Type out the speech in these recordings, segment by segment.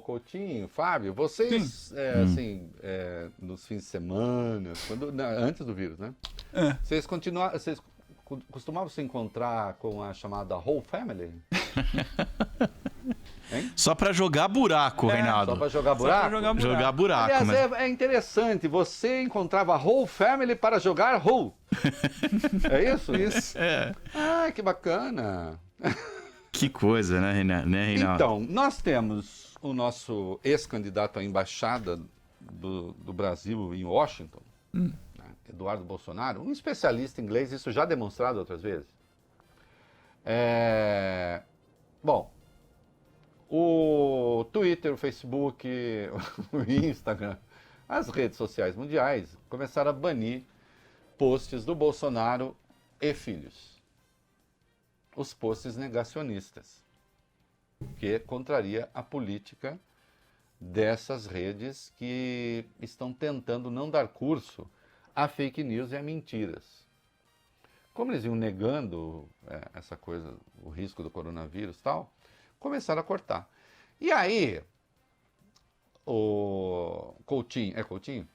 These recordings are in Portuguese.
Coutinho, Fábio, vocês, assim, nos fins de semana, antes do vírus, né? Vocês costumavam se encontrar com a chamada whole family? Hein? Só pra jogar buraco, Reinaldo. Só pra jogar buraco? Jogar buraco. Aliás, é interessante, você encontrava a whole family para jogar whole. É isso? Isso. Ah, que bacana. Que coisa, né, Reinaldo? Então, nós temos o nosso ex-candidato à embaixada do Brasil em Washington, né, Eduardo Bolsonaro, um especialista em inglês, isso já demonstrado outras vezes. Bom, o Twitter, o Facebook, o Instagram, as redes sociais mundiais começaram a banir posts do Bolsonaro e filhos. Os posts negacionistas, que contraria a política dessas redes que estão tentando não dar curso a fake news e a mentiras. Como eles iam negando essa coisa, o risco do coronavírus e tal, começaram a cortar. E aí, o Coutinho, Coutinho?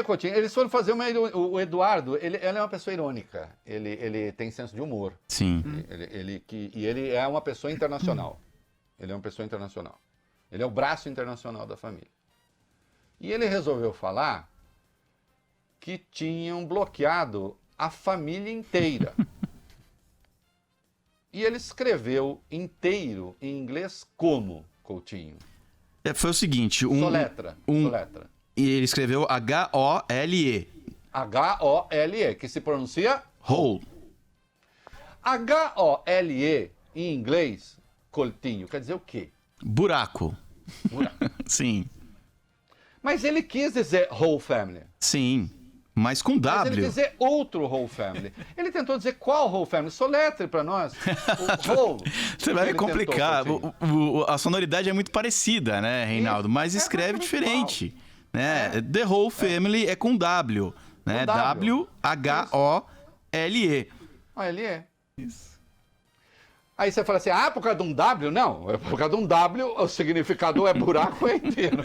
Coutinho, eles foram fazer o Eduardo, ele é uma pessoa irônica, ele tem senso de humor. Sim. Ele é uma pessoa internacional. Ele é uma pessoa internacional. Ele é o braço internacional da família. E ele resolveu falar que tinham bloqueado a família inteira. E ele escreveu inteiro em inglês como, Coutinho? Foi o seguinte... Soletra. E ele escreveu H-O-L-E. H-O-L-E, que se pronuncia... Whole. H-O-L-E, em inglês, Coutinho, quer dizer o quê? Buraco. Sim. Mas ele quis dizer whole family. Sim, mas com W. Mas ele quis dizer outro whole family. Ele tentou dizer qual whole family? Soletre para nós. O whole. Você vai complicar. A sonoridade é muito parecida, né, Reinaldo? Mas escreve diferente. Né? The whole family é com W. Né? W-H-O-L-E. O-L-E. Isso. Aí você fala assim, por causa de um W? Não, é por causa de um W, o significado é buraco inteiro.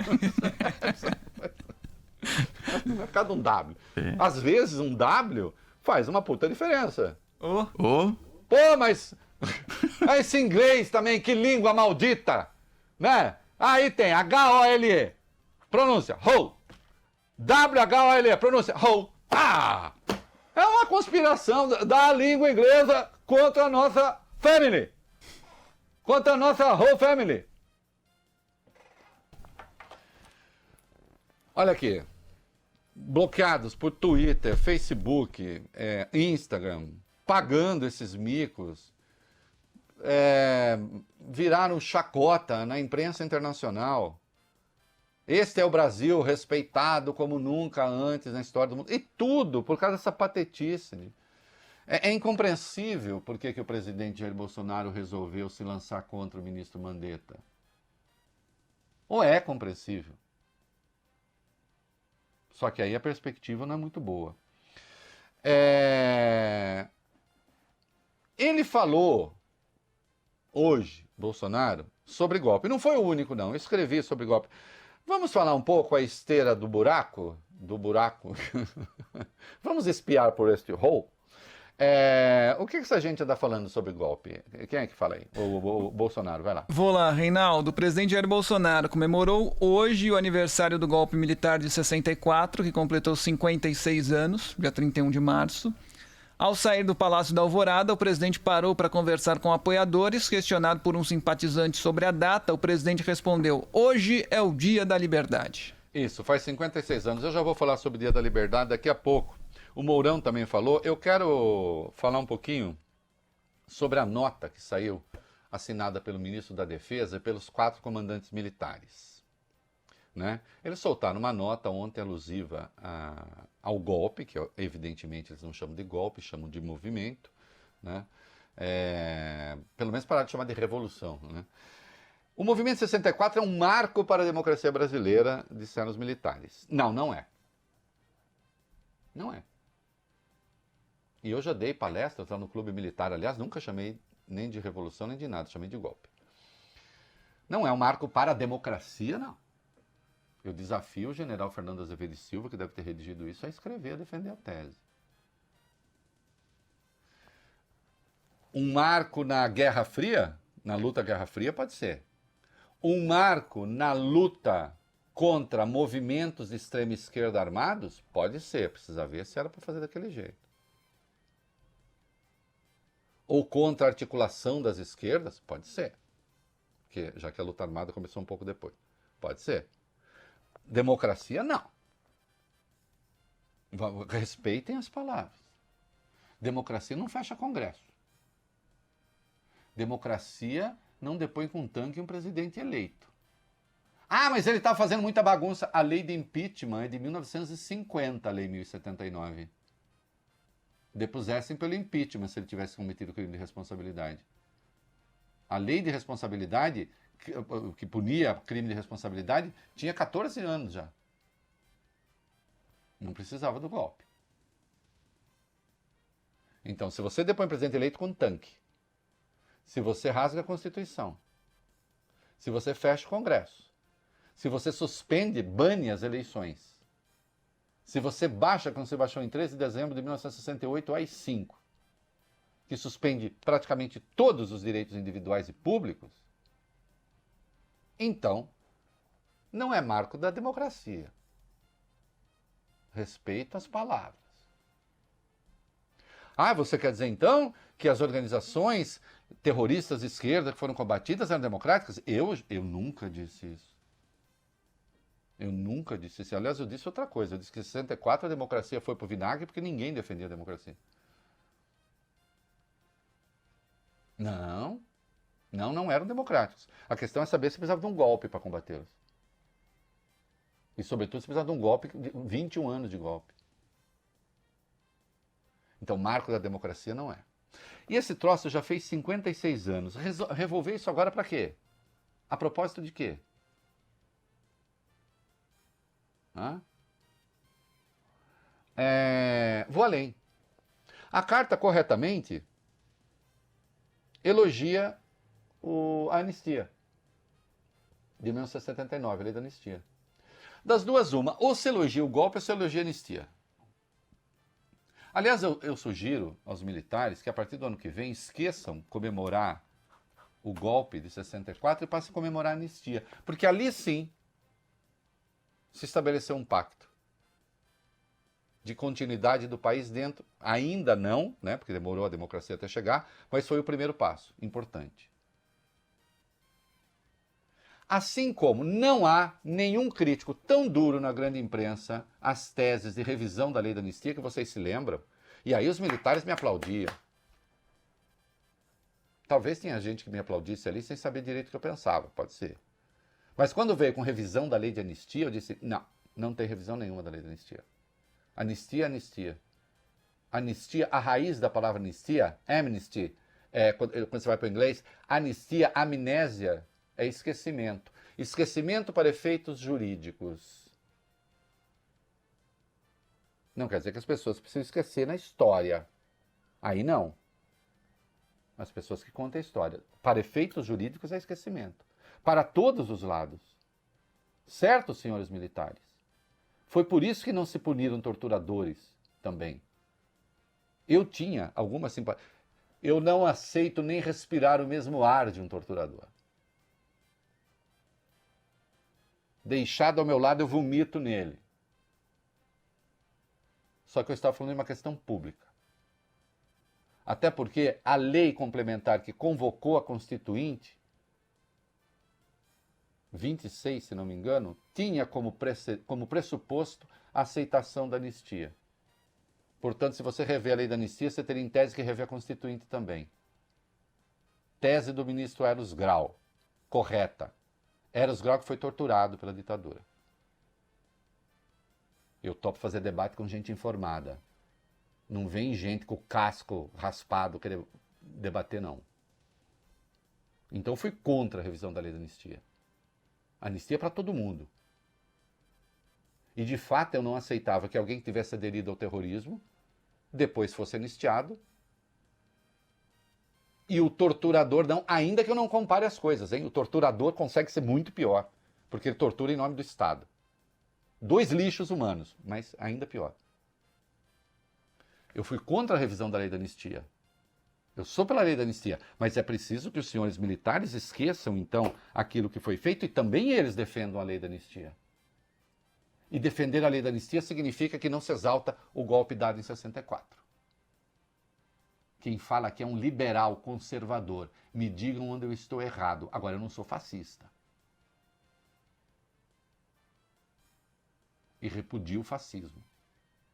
Não é por causa de um W. Às vezes um W faz uma puta diferença. Pô, mas esse inglês também, que língua maldita, né? Aí tem H-O-L-E, pronúncia, whole. W-H-O-L-E, pronúncia, whole. É uma conspiração da língua inglesa contra a nossa family. Contra a nossa whole family. Olha aqui. Bloqueados por Twitter, Facebook, Instagram, pagando esses micos, viraram chacota na imprensa internacional. Este é o Brasil respeitado como nunca antes na história do mundo. E tudo por causa dessa patetice. É incompreensível por que o presidente Jair Bolsonaro resolveu se lançar contra o ministro Mandetta. Ou é compreensível? Só que aí a perspectiva não é muito boa. Ele falou hoje, Bolsonaro, sobre golpe. Não foi o único, não. Eu escrevi sobre golpe. Vamos falar um pouco a esteira do buraco? Vamos espiar por este hole? O que essa gente está falando sobre golpe? Quem é que fala aí? O Bolsonaro, vai lá. Vou lá, Reinaldo. O presidente Jair Bolsonaro comemorou hoje o aniversário do golpe militar de 64, que completou 56 anos, dia 31 de março. Ao sair do Palácio da Alvorada, o presidente parou para conversar com apoiadores. Questionado por um simpatizante sobre a data, o presidente respondeu: hoje é o Dia da Liberdade. Isso, faz 56 anos. Eu já vou falar sobre o Dia da Liberdade daqui a pouco. O Mourão também falou. Eu quero falar um pouquinho sobre a nota que saiu, assinada pelo ministro da Defesa e pelos 4 comandantes militares. Né? Eles soltaram uma nota ontem alusiva ao golpe, que evidentemente eles não chamam de golpe, chamam de movimento. Né? Pelo menos pararam de chamar de revolução. Né? O movimento 64 é um marco para a democracia brasileira, disseram os militares. Não é. Não é. E eu já dei palestras lá no Clube Militar, aliás, nunca chamei nem de revolução nem de nada, chamei de golpe. Não é um marco para a democracia, não. Eu desafio o general Fernando Azevedo e Silva, que deve ter redigido isso, a escrever, a defender a tese. Um marco na Guerra Fria, na luta Guerra Fria, pode ser. Um marco na luta contra movimentos de extrema esquerda armados, pode ser. Precisa ver se era para fazer daquele jeito. Ou contra a articulação das esquerdas, pode ser. Porque, já que a luta armada começou um pouco depois. Pode ser. Democracia, não. Respeitem as palavras. Democracia não fecha Congresso. Democracia não depõe com um tanque um presidente eleito. Ah, mas ele está fazendo muita bagunça. A lei de impeachment é de 1950, a lei 1079. Depusessem pelo impeachment se ele tivesse cometido crime de responsabilidade. A lei de responsabilidade, que punia crime de responsabilidade, tinha 14 anos já. Não precisava do golpe. Então, se você depõe presidente eleito com tanque, se você rasga a Constituição, se você fecha o Congresso, se você suspende, bane as eleições, se você baixa, como você baixou em 13 de dezembro de 1968, o AI-5, que suspende praticamente todos os direitos individuais e públicos, então, não é marco da democracia. Respeito às palavras. Ah, você quer dizer então que as organizações terroristas de esquerda que foram combatidas eram democráticas? Eu nunca disse isso. Eu nunca disse isso. Aliás, eu disse outra coisa. Eu disse que em 64 a democracia foi pro vinagre porque ninguém defendia a democracia. Não eram democráticos. A questão é saber se precisava de um golpe para combatê-los. E, sobretudo, se precisava de um golpe, de 21 anos de golpe. Então, marco da democracia não é. E esse troço já fez 56 anos. Revolver isso agora para quê? A propósito de quê? Vou além. A carta, corretamente, elogia a anistia de 1979, a lei da anistia. Das duas, uma. Ou se elogia o golpe ou se elogia a anistia. Aliás, eu sugiro aos militares que a partir do ano que vem esqueçam comemorar o golpe de 64 e passem a comemorar a anistia. Porque ali sim se estabeleceu um pacto de continuidade do país dentro. Ainda não, né, porque demorou a democracia até chegar, mas foi o primeiro passo, importante. Assim como não há nenhum crítico tão duro na grande imprensa às teses de revisão da lei da anistia, que vocês se lembram, e aí os militares me aplaudiam. Talvez tenha gente que me aplaudisse ali sem saber direito o que eu pensava, pode ser. Mas quando veio com revisão da lei de anistia, eu disse, não tem revisão nenhuma da lei de anistia. Anistia, anistia. Anistia, a raiz da palavra anistia, amnesty, quando você vai para o inglês, anistia, amnésia, é esquecimento. Esquecimento para efeitos jurídicos. Não quer dizer que as pessoas precisam esquecer na história. Aí não. As pessoas que contam a história. Para efeitos jurídicos é esquecimento. Para todos os lados. Certo, senhores militares? Foi por isso que não se puniram torturadores também. Eu tinha alguma simpatia. Eu não aceito nem respirar o mesmo ar de um torturador. Deixado ao meu lado, eu vomito nele. Só que eu estava falando de uma questão pública. Até porque a lei complementar que convocou a Constituinte, 26, se não me engano, tinha como pressuposto a aceitação da anistia. Portanto, se você rever a lei da anistia, você teria em tese que rever a Constituinte também. Tese do ministro Eros Grau, correta. Eros Grau que foi torturado pela ditadura. Eu topo fazer debate com gente informada. Não vem gente com o casco raspado querer debater, não. Então fui contra a revisão da lei da anistia. Anistia para todo mundo. E de fato eu não aceitava que alguém que tivesse aderido ao terrorismo depois fosse anistiado E o torturador não, ainda que eu não compare as coisas, hein? O torturador consegue ser muito pior, porque ele tortura em nome do Estado. 2 lixos humanos, mas ainda pior. Eu fui contra a revisão da lei da anistia. Eu sou pela lei da anistia, mas é preciso que os senhores militares esqueçam, então, aquilo que foi feito e também eles defendam a lei da anistia. E defender a lei da anistia significa que não se exalta o golpe dado em 64. Quem fala aqui é um liberal conservador. Me digam onde eu estou errado. Agora, eu não sou fascista. E repudio o fascismo.